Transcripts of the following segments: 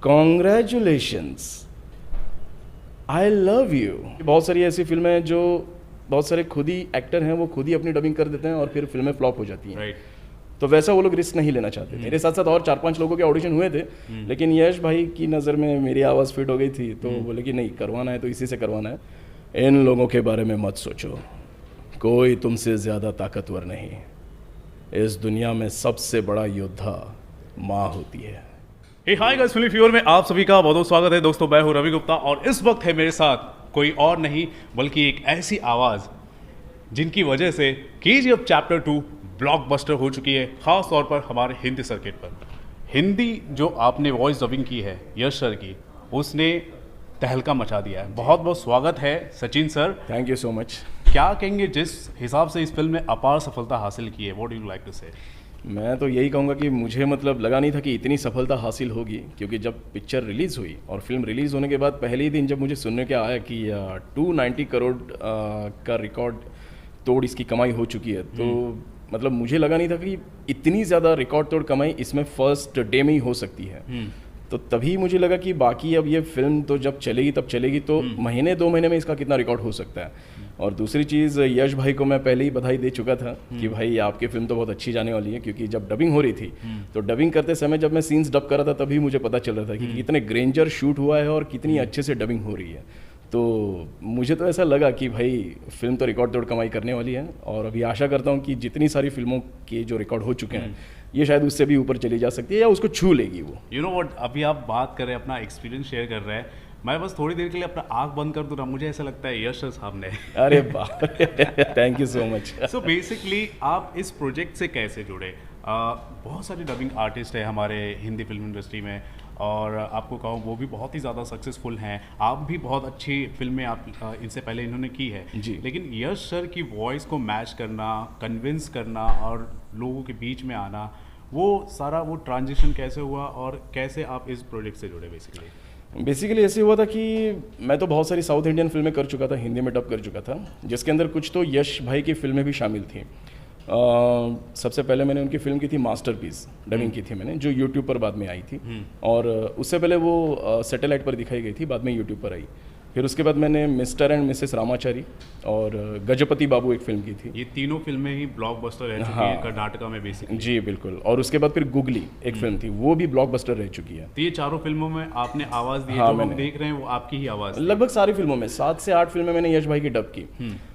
Congratulations, I love you. बहुत सारी ऐसी फिल्में हैं जो बहुत सारे खुद ही एक्टर हैं, वो खुद ही अपनी डबिंग कर देते हैं और फिर फिल्में फ्लॉप हो जाती हैं। राइट। तो वैसा वो लोग रिस्क नहीं लेना चाहते। मेरे साथ साथ और 4-5 लोगों के ऑडिशन हुए थे, लेकिन यश भाई की नज़र में मेरी आवाज़ फिट हो गई थी, तो बोले कि नहीं, करवाना है तो इसी से करवाना है। इन लोगों के बारे में मत सोचो, कोई तुमसे ज़्यादा ताकतवर नहीं। इस दुनिया में सबसे बड़ा योद्धा माँ होती है। हे हाय गाइस, फिल्मी फीवर में आप सभी का बहुत बहुत स्वागत है दोस्तों। मैं हूं रवि गुप्ता और इस वक्त है मेरे साथ कोई और नहीं बल्कि एक ऐसी आवाज़ जिनकी वजह से केजीएफ चैप्टर 2 ब्लॉकबस्टर हो चुकी है, खास तौर पर हमारे हिंदी सर्किट पर। हिंदी जो आपने वॉइस डबिंग की है यश सर की, उसने तहलका मचा दिया है। बहुत बहुत स्वागत है Sachin sir. Thank you so much. क्या कहेंगे जिस हिसाब से इस फिल्म ने अपार सफलता हासिल की है, what do you like to say? मैं तो यही कहूँगा कि मुझे मतलब लगा नहीं था कि इतनी सफलता हासिल होगी, क्योंकि जब पिक्चर रिलीज़ हुई और फिल्म रिलीज़ होने के बाद पहले ही दिन जब मुझे सुनने के आया कि 290 करोड़ का रिकॉर्ड तोड़ इसकी कमाई हो चुकी है, तो मतलब मुझे लगा नहीं था कि इतनी ज़्यादा रिकॉर्ड तोड़ कमाई इसमें फर्स्ट डे में ही हो सकती है। तो तभी मुझे लगा कि बाकी अब ये फिल्म तो जब चलेगी तब चलेगी, तो महीने 2 महीने में इसका कितना रिकॉर्ड हो सकता है। और दूसरी चीज़, यश भाई को मैं पहले ही बधाई दे चुका था कि भाई आपकी फिल्म तो बहुत अच्छी जाने वाली है, क्योंकि जब डबिंग हो रही थी तो डबिंग करते समय जब मैं सीन्स डब कर रहा था तभी मुझे पता चल रहा था कि कितने ग्रेंजर शूट हुआ है और कितनी अच्छे से डबिंग हो रही है। तो मुझे तो ऐसा लगा कि भाई फिल्म तो रिकॉर्ड तोड़ कमाई करने वाली है, और अभी आशा करता हूँ कि जितनी सारी फिल्मों के जो रिकॉर्ड हो चुके हैं ये शायद उससे भी ऊपर चली जा सकती है या उसको छू लेगी वो। यू नो व्हाट, अभी आप बात कर रहे हैं, अपना एक्सपीरियंस शेयर कर रहे हैं, मैं बस थोड़ी देर के लिए अपना आंख बंद कर दूँ ना, मुझे ऐसा लगता है यश सर सामने। अरे बाप, thank you so much. So basically आप इस प्रोजेक्ट से कैसे जुड़े? बहुत सारे डबिंग आर्टिस्ट हैं हमारे हिंदी फिल्म इंडस्ट्री में, और आपको कहूँ वो भी बहुत ही ज़्यादा सक्सेसफुल हैं। आप भी बहुत अच्छी फिल्में आप इनसे पहले इन्होंने की है जी। लेकिन यश सर की वॉइस को मैच करना, कन्विंस करना और लोगों के बीच में आना, वो सारा वो ट्रांजिशन कैसे हुआ और कैसे आप इस प्रोजेक्ट से जुड़े? बेसिकली ऐसे हुआ था कि मैं तो बहुत सारी साउथ इंडियन फिल्में कर चुका था, हिंदी में डब कर चुका था, जिसके अंदर कुछ तो यश भाई की फिल्में भी शामिल थी। सबसे पहले मैंने उनकी फिल्म की थी मास्टरपीस, डबिंग की थी मैंने, जो यूट्यूब पर बाद में आई थी, और उससे पहले वो सैटेलाइट पर दिखाई गई थी, बाद में यूट्यूब पर आई। फिर उसके बाद मैंने मिस्टर एंड मिसेस रामाचारी और गजपति बाबू एक फिल्म की थी। ये तीनों फिल्में ही ब्लॉकबस्टर रह चुकी हैं कर्नाटका में बेसिकली। जी बिल्कुल। और उसके बाद फिर गुगली एक फिल्म थी, वो भी ब्लॉकबस्टर रह चुकी है। तो ये चारों फिल्मों में आपने आवाज़ दी है। हाँ, जो हम मैंने देख रहे हैं वो आपकी ही आवाज़। लगभग सारी फिल्मों में 7 से 8 फिल्में मैंने यश भाई की डब की।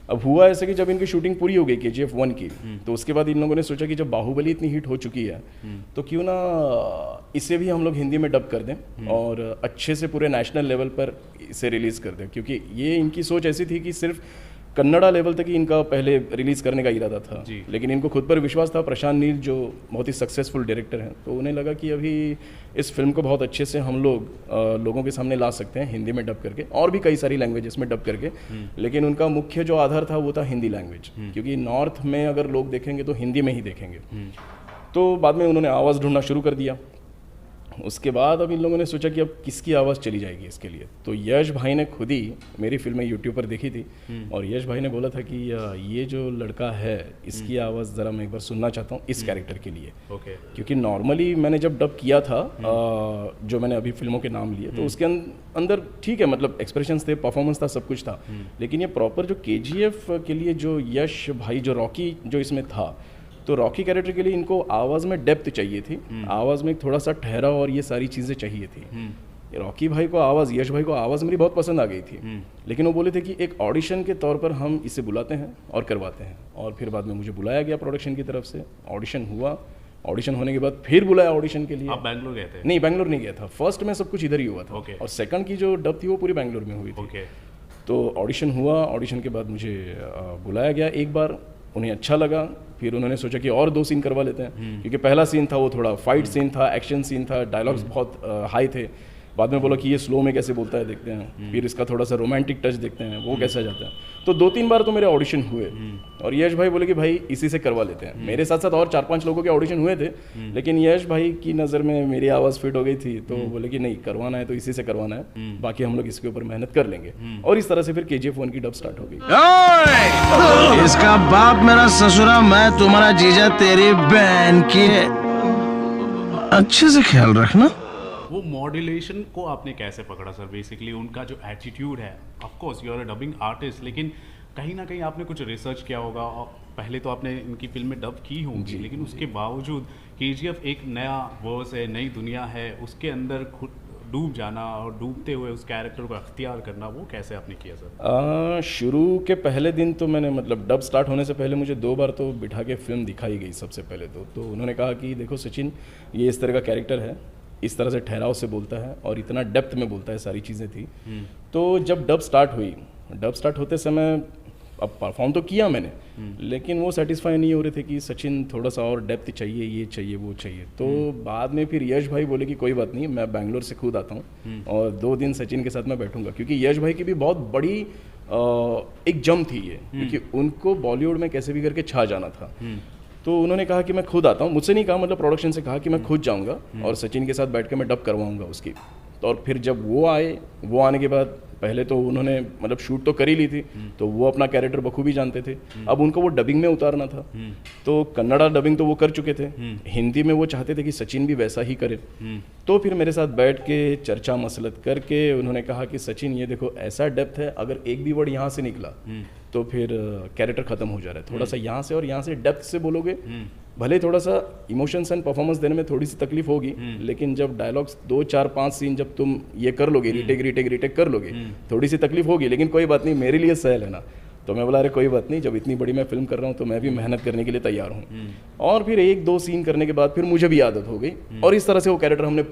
अब हुआ ऐसा कि जब इनकी शूटिंग पूरी हो गई केजीएफ 1 की, तो उसके बाद इन लोगों ने सोचा कि जब बाहुबली इतनी हिट हो चुकी है तो क्यों ना इसे भी हम लोग हिंदी में डब कर दें और अच्छे से पूरे नेशनल लेवल पर इसे रिलीज़ कर दें, क्योंकि ये इनकी सोच ऐसी थी कि सिर्फ कन्नड़ा लेवल तक ही इनका पहले रिलीज़ करने का इरादा था, लेकिन इनको खुद पर विश्वास था। प्रशांत नील जो बहुत ही सक्सेसफुल डायरेक्टर हैं, तो उन्हें लगा कि अभी इस फिल्म को बहुत अच्छे से हम लोग लोगों के सामने ला सकते हैं हिंदी में डब करके, और भी कई सारी लैंग्वेजेस में डब करके। लेकिन उनका मुख्य जो आधार था वो था हिंदी लैंग्वेज, क्योंकि नॉर्थ में अगर लोग देखेंगे तो हिंदी में ही देखेंगे। तो बाद में उन्होंने आवाज़ ढूंढना शुरू कर दिया। उसके बाद अब इन लोगों ने सोचा कि अब किसकी आवाज़ चली जाएगी इसके लिए, तो यश भाई ने खुद ही मेरी फिल्में यूट्यूब पर देखी थी, और यश भाई ने बोला था कि ये जो लड़का है इसकी आवाज़ ज़रा मैं एक बार सुनना चाहता हूँ इस कैरेक्टर के लिए। क्योंकि नॉर्मली मैंने जब डब किया था जो मैंने अभी फिल्मों के नाम लिए, तो उसके अंदर ठीक है, मतलब एक्सप्रेशंस थे, परफॉर्मेंस था, सब कुछ था, लेकिन ये प्रॉपर जो केजीएफ के लिए जो यश भाई, जो रॉकी जो इसमें था, तो रॉकी कैरेक्टर के लिए इनको आवाज़ में डेप्थ चाहिए थी, आवाज़ में थोड़ा सा ठहराव और ये सारी चीज़ें चाहिए थी। रॉकी भाई को आवाज़, यश भाई को आवाज़ मेरी बहुत पसंद आ गई थी, लेकिन वो बोले थे कि एक ऑडिशन के तौर पर हम इसे बुलाते हैं और करवाते हैं। और फिर बाद में मुझे बुलाया गया प्रोडक्शन की तरफ से, ऑडिशन हुआ, ऑडिशन होने के बाद फिर बुलाया ऑडिशन के लिए। आप बैंगलोर गए थे? नहीं, बैंगलोर नहीं गया था। फर्स्ट में सब कुछ इधर ही हुआ था, और सेकंड की जो डब थी वो पूरी बैंगलोर में हुई थी। तो ऑडिशन हुआ, ऑडिशन के बाद मुझे बुलाया गया एक बार, उन्हें अच्छा लगा। फिर उन्होंने सोचा कि और 2 सीन करवा लेते हैं, क्योंकि पहला सीन था वो थोड़ा फाइट सीन था, एक्शन सीन था, डायलॉग्स बहुत हाई थे। बाद में बोला कि ये स्लो में कैसे बोलता है देखते हैं, फिर इसका थोड़ा सा रोमांटिक टच देखते हैं वो कैसा जाता है। तो 2-3 बार तो मेरे ऑडिशन हुए, और यश भाई बोले कि भाई इसी से करवा लेते हैं। मेरे साथ साथ और 4-5 लोगों के ऑडिशन हुए थे, लेकिन यश भाई की नज़र में मेरी आवाज़ फिट हो गई थी, तो बोले कि नहीं, करवाना है तो इसी से करवाना है, बाकी हम लोग इसके ऊपर मेहनत कर लेंगे। और इस तरह से फिर केजीएफ 1 की डब स्टार्ट हो गई। इसका बाप मेरा ससुरा, मैं तुम्हारा जीजा तेरी बहन की, अच्छे से ख्याल रखना। वो मॉड्यूलेशन को आपने कैसे पकड़ा सर? बेसिकली उनका जो एटीट्यूड है, of course you are a dubbing artist, लेकिन कहीं ना कहीं आपने कुछ रिसर्च किया होगा और पहले तो आपने इनकी फिल्म में डब की होंगी, लेकिन उसके बावजूद केजीएफ एक नया वर्स है, नई दुनिया है, उसके अंदर खुद डूब जाना और डूबते हुए उस कैरेक्टर को अख्तियार करना, वो कैसे आपने किया सर? शुरू के पहले दिन तो मैंने मतलब डब स्टार्ट होने से पहले मुझे 2 बार तो बिठा के फिल्म दिखाई गई। सबसे पहले तो उन्होंने कहा कि देखो सचिन, ये इस तरह का कैरेक्टर है, इस तरह से ठहराव से बोलता है और इतना डेप्थ में बोलता है, सारी चीज़ें थी। तो जब डब स्टार्ट हुई, डब स्टार्ट होते समय अब परफॉर्म तो किया मैंने, लेकिन वो सेटिस्फाई नहीं हो रहे थे कि सचिन थोड़ा सा और डेप्थ चाहिए, ये चाहिए, वो चाहिए। तो बाद में फिर यश भाई बोले कि कोई बात नहीं, मैं बैंगलोर से खुद आता हूँ और 2 दिन सचिन के साथ मैं बैठूंगा, क्योंकि यश भाई की भी बहुत बड़ी एक जम थी ये, क्योंकि उनको बॉलीवुड में कैसे भी करके छा जाना था। तो उन्होंने कहा कि मैं खुद आता हूँ, मुझसे नहीं कहा, मतलब प्रोडक्शन से कहा कि मैं खुद जाऊँगा और सचिन के साथ बैठ के मैं डब करवाऊँगा उसकी। तो और फिर जब वो आए, वो आने के बाद पहले तो उन्होंने मतलब शूट तो कर ही ली थी, तो वो अपना कैरेक्टर बखूबी जानते थे। अब उनको वो डबिंग में उतारना था, तो कन्नड़ा डबिंग तो वो कर चुके थे, हिंदी में वो चाहते थे कि सचिन भी वैसा ही करे। तो फिर मेरे साथ बैठ के चर्चा मसलत करके उन्होंने कहा कि सचिन ये देखो ऐसा डेप्थ है, अगर एक भी वर्ड यहाँ से निकला तो फिर कैरेक्टर खत्म हो जा रहा है, थोड़ा सा यहाँ से और यहाँ से डेप्थ से बोलोगे, भले थोड़ा सा इमोशंस एंड परफॉर्मेंस देने में थोड़ी सी तकलीफ होगी, लेकिन जब डायलॉग्स 2 4 5 सीन जब तुम ये कर लोगे, रीटेक कर लोगे, थोड़ी सी तकलीफ होगी, लेकिन कोई बात नहीं, मेरे लिए सहल है ना। तो मैं बोला अरे कोई बात नहीं, जब इतनी बड़ी मैं फिल्म कर रहा हूँ तो मैं भी मेहनत करने के लिए तैयार हूँ। और फिर 1-2 सीन करने के बाद फिर मुझे भी आदत हो गई और इस तरह से वो कैरेक्टर हमने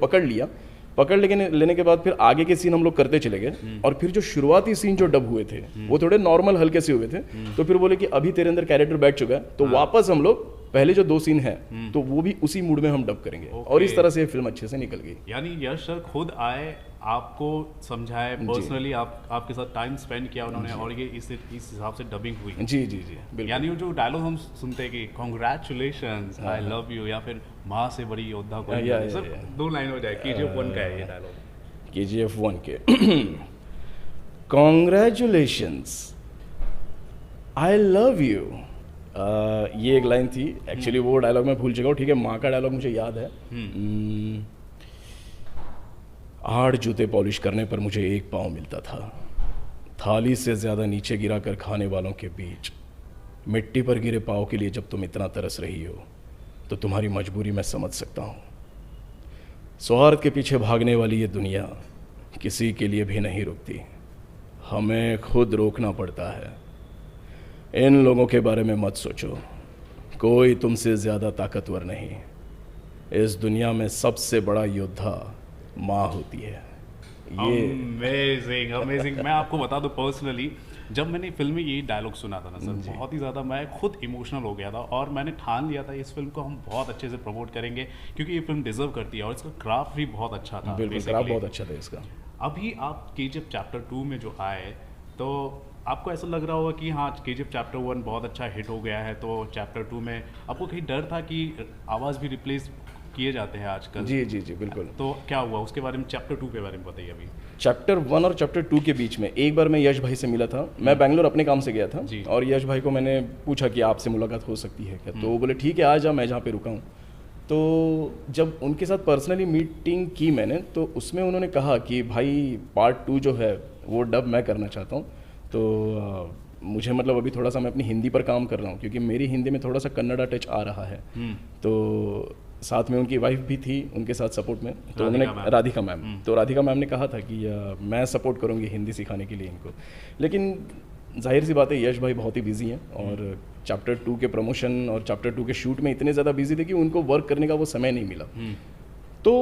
पकड़ लेने के बाद फिर आगे के सीन हम लोग करते चले गए। और फिर जो शुरुआती सीन जो डब हुए थे वो थोड़े नॉर्मल हल्के से हुए थे, तो फिर बोले कि अभी तेरे अंदर कैरेक्टर बैठ चुका है, तो वापस हम लोग पहले जो 2 सीन हैं तो वो भी उसी मूड में हम डब करेंगे। और इस तरह से ये फिल्म अच्छे से निकल गई। यानी यश सर खुद आए, आपको समझाए, पर्सनली आपके साथ टाइम स्पेंड किया उन्होंने, और ये इस हिसाब से डबिंग हुई। जी बिल्कुल। यानी वो जो डायलॉग हम सुनते हैं कि कॉन्ग्रेचुलेशंस, आई लव यू, या फिर माँ से बड़ी योद्धा कोई नहीं। सर 2 लाइन हो जाए, केजीएफ 1 का है ये डायलॉग। केजीएफ 1 के कॉन्ग्रेचुलेशंस, आई लव यू, ये एक लाइन थी। एक्चुअली वो डायलॉग मैं भूल चुका हूँ, ठीक है। माँ का डायलॉग मुझे याद है। 8 जूते पॉलिश करने पर मुझे 1 पाँव मिलता था, थाली से ज़्यादा नीचे गिरा कर खाने वालों के बीच, मिट्टी पर गिरे पाँव के लिए जब तुम इतना तरस रही हो तो तुम्हारी मजबूरी मैं समझ सकता हूँ। स्वार्थ के पीछे भागने वाली ये दुनिया किसी के लिए भी नहीं रुकती, हमें खुद रोकना पड़ता है। इन लोगों के बारे में मत सोचो, कोई तुमसे ज़्यादा ताकतवर नहीं, इस दुनिया में सबसे बड़ा योद्धा माँ होती है। ये अमेजिंग। मैं आपको बता दूं, पर्सनली जब मैंने फिल्म में ये डायलॉग सुना था ना सर, बहुत ही ज़्यादा मैं खुद इमोशनल हो गया था और मैंने ठान लिया था इस फिल्म को हम बहुत अच्छे से प्रमोट करेंगे, क्योंकि ये फिल्म डिजर्व करती है और इसका क्राफ्ट भी बहुत अच्छा था। बिल्कुल, क्राफ्ट बहुत अच्छा था इसका। अभी आप केजीएफ चैप्टर 2 में जो आए, तो आपको ऐसा लग रहा होगा कि हाँ केजीएफ चैप्टर 1 बहुत अच्छा हिट हो गया है, तो चैप्टर 2 में आपको कहीं डर था कि आवाज़ भी रिप्लेस किए जाते हैं आजकल? जी बिल्कुल। तो क्या हुआ उसके बारे में, चैप्टर 2 के बारे में बताइए। अभी चैप्टर 1 और चैप्टर 2 के बीच में एक बार मैं यश भाई से मिला था, मैं बैंगलोर अपने काम से गया था और यश भाई को मैंने पूछा कि आपसे मुलाकात हो सकती है क्या, तो वो बोले ठीक है आ जा, मैं जहाँ पे रुका हूँ। तो जब उनके साथ पर्सनली मीटिंग की मैंने, तो उसमें उन्होंने कहा कि भाई पार्ट 2 जो है वो डब मैं करना चाहता हूँ, तो मुझे मतलब अभी थोड़ा सा मैं अपनी हिंदी पर काम कर रहा हूँ, क्योंकि मेरी हिंदी में थोड़ा सा कन्नड़ा टच आ रहा है। तो साथ में उनकी वाइफ भी थी उनके साथ सपोर्ट में, तो उन्होंने राधिका मैम, तो राधिका मैम ने कहा था कि मैं सपोर्ट करूँगी हिंदी सिखाने के लिए इनको। लेकिन जाहिर सी बात है यश भाई बहुत ही बिजी हैं और चैप्टर 2 के प्रमोशन और चैप्टर 2 के शूट में इतने ज़्यादा बिजी थे कि उनको वर्क करने का वो समय नहीं मिला। तो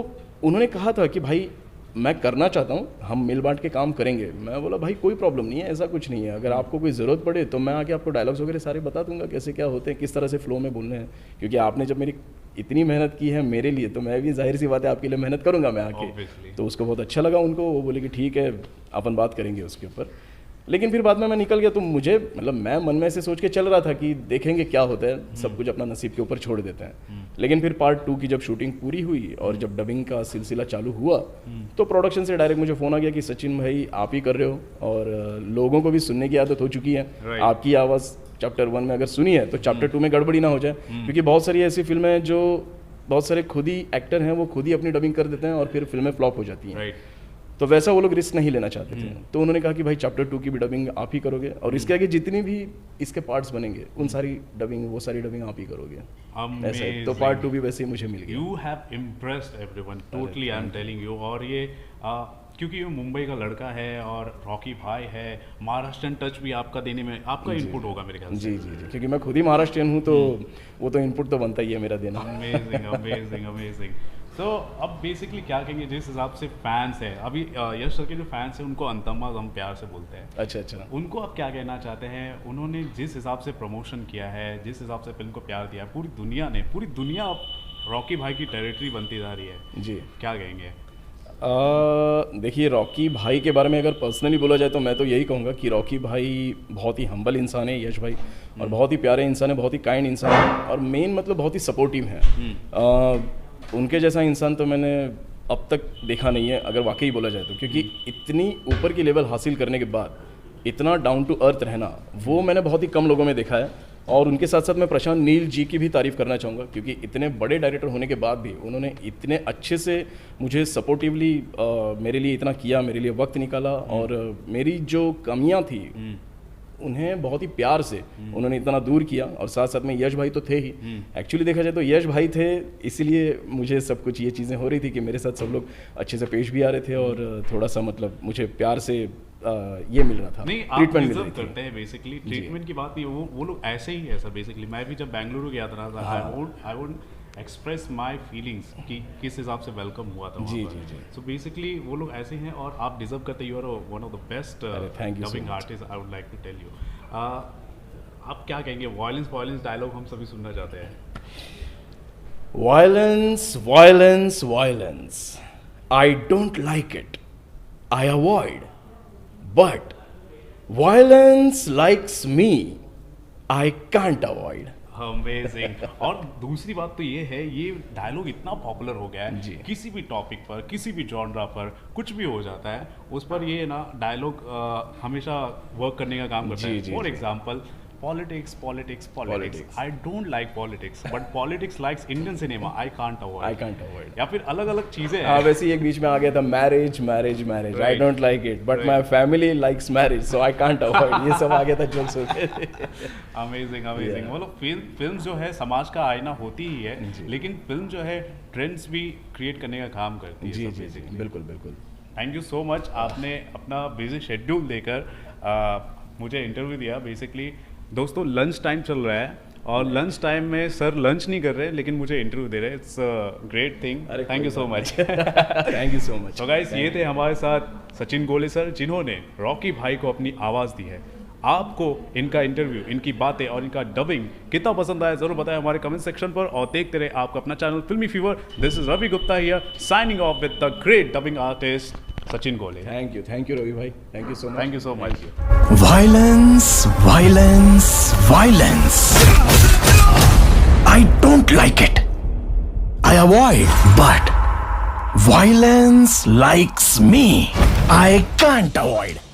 उन्होंने कहा था कि भाई मैं करना चाहता हूँ, हम मिल बांट के काम करेंगे। मैं बोला भाई कोई प्रॉब्लम नहीं है, ऐसा कुछ नहीं है, अगर आपको कोई ज़रूरत पड़े तो मैं आके आपको डायलॉग्स वगैरह सारे बता दूंगा कैसे क्या होते हैं, किस तरह से फ्लो में बोलने हैं, क्योंकि आपने जब मेरी इतनी मेहनत की है मेरे लिए, तो मैं भी जाहिर सी बात है आपके लिए मेहनत करूँगा मैं आके। तो उसको बहुत अच्छा लगा उनको, वो बोले कि ठीक है अपन बात करेंगे उसके ऊपर। लेकिन फिर बाद में मैं निकल गया, तो मुझे मतलब मैं मन में ऐसे सोच के चल रहा था कि देखेंगे क्या होता है, सब कुछ अपना नसीब के ऊपर छोड़ देते हैं। लेकिन फिर पार्ट 2 की जब शूटिंग पूरी हुई और जब डबिंग का सिलसिला चालू हुआ, तो प्रोडक्शन से डायरेक्ट मुझे फ़ोन आ गया कि सचिन भाई आप ही कर रहे हो और लोगों को भी सुनने की आदत हो चुकी है, आपकी आवाज़ चैप्टर 1 में अगर सुनी है तो चैप्टर 2 में गड़बड़ी ना हो जाए, क्योंकि बहुत सारी ऐसी फिल्में हैं जो बहुत सारे खुद ही एक्टर हैं, वो खुद ही अपनी डबिंग कर देते हैं और फिर फिल्में फ्लॉप हो जाती हैं। राइट। तो वैसा वो लोग रिस्क नहीं लेना चाहते थे, तो उन्होंने कहा कि भाई चैप्टर 2 की भी डबिंग आप ही करोगे और इसके आगे जितनी भी इसके पार्ट्स बनेंगे उन सारी डबिंग आप ही करोगे। ऐसा है, तो पार्ट 2 भी वैसे ही मुझे मिल गया। You have impressed everyone totally, I am telling you. और ये क्योंकि ये मुंबई का लड़का है और रॉकी भाई है, महाराष्ट्रन टच भी आपका देने में आपका इनपुट होगा मेरे ख्याल से। जी जी जी, क्योंकि मैं खुद ही महाराष्ट्रियन हूँ तो वो तो इनपुट तो बनता ही है मेरा देना। Amazing amazing amazing. तो अब बेसिकली क्या कहेंगे जिस हिसाब से फैंस हैं अभी, यश सर के जो फैंस हैं उनको अंतम्माज हम प्यार से बोलते हैं। अच्छा अच्छा। उनको आप क्या कहना चाहते हैं? उन्होंने जिस हिसाब से प्रमोशन किया है, जिस हिसाब से फिल्म को प्यार दिया, पूरी दुनिया अब रॉकी भाई की टेरिटरी बनती जा रही है जी, क्या कहेंगे? देखिए रॉकी भाई के बारे में अगर पर्सनली बोला जाए तो मैं तो यही कहूँगा कि रॉकी भाई बहुत ही हम्बल इंसान है, यश भाई, और बहुत ही प्यारे इंसान है, बहुत ही काइंड इंसान है, और मेन मतलब बहुत ही सपोर्टिव है। उनके जैसा इंसान तो मैंने अब तक देखा नहीं है अगर वाकई बोला जाए तो, क्योंकि इतनी ऊपर की लेवल हासिल करने के बाद इतना डाउन टू अर्थ रहना वो मैंने बहुत ही कम लोगों में देखा है। और उनके साथ साथ मैं प्रशांत नील जी की भी तारीफ़ करना चाहूँगा, क्योंकि इतने बड़े डायरेक्टर होने के बाद भी उन्होंने इतने अच्छे से मुझे सपोर्टिवली मेरे लिए इतना किया, मेरे लिए वक्त निकाला, और मेरी जो कमियाँ थी उन्हें बहुत ही प्यार से उन्होंने इतना दूर किया। और साथ साथ में यश भाई तो थे ही, एक्चुअली देखा जाए तो यश भाई थे, इसीलिए मुझे सब कुछ ये चीज़ें हो रही थी कि मेरे साथ सब लोग अच्छे से पेश भी आ रहे थे और थोड़ा सा मतलब मुझे प्यार से ये मिल रहा था, नहीं आप ट्रीटमेंट मिल डिजर्व रही थी। करते हैं बेसिकली। ट्रीटमेंट की बात नहीं, वो लोग ऐसे ही है सर बेसिकली। मैं भी जब बेंगलुरु गया था ना, I would express my feelings कि किस हिसाब से वेलकम हुआ था जी वहाँ पर। जी जी। सो बेसिकली वो लोग ऐसे हैं और आप डिजर्व करते, you are one of the best thank you so dubbing much. Artist, I would like to tell you. आप क्या कहेंगे? वायलेंस डायलॉग हम सभी सुनना चाहते हैं। Violence. I don't like it. I avoid. But violence likes me. I can't avoid. Amazing. और दूसरी बात तो ये है, ये डायलॉग इतना पॉपुलर हो गया है जी। किसी भी टॉपिक पर, किसी भी जॉनरा पर कुछ भी हो जाता है उस पर ये ना डायलॉग हमेशा वर्क करने का काम करता जी, है। जी, फॉर जी। Example politics. Politics. I don't like politics but politics likes Indian cinema, I can't I avoid. can't avoid. या फिर अलग अलग चीजें हाँ, हैं। वैसे ही एक बीच में आ गया था marriage. I Right. don't like it, but Right. my family likes marriage, so I can't avoid. ये सब आ गया था जोक्स होते थे। Amazing Yeah. मतलब फिल्म जो है समाज का आईना होती ही है, जी। लेकिन फिल्म जो है ट्रेंड्स भी क्रिएट करने का काम करती है। जी सब जी जी, basically। बिल्कुल। थैंक यू सो मच, आपने अपना बिजी शेड्यूल देकर मुझे इंटरव्यू दिया। बेसिकली दोस्तों लंच टाइम चल रहा है और लंच टाइम में सर लंच नहीं कर रहे लेकिन मुझे इंटरव्यू दे रहे हैं। It's great thing, thank you so much. Thank you so much. तो गाइस ये थे हमारे साथ सचिन गोले सर, जिन्होंने रॉकी भाई को अपनी आवाज़ दी है। आपको इनका इंटरव्यू, इनकी बातें और इनका डबिंग कितना पसंद आया जरूर बताएं हमारे कमेंट सेक्शन पर, और देखते रहे आपका अपना channel Filmy Fever. This is Ravi Gupta here signing off with the great dubbing artist Sachin Gole. Thank you Ravi भाई, thank you so much. Thank you so much. Violence. I don't like it. I avoid. But violence likes me. I can't avoid.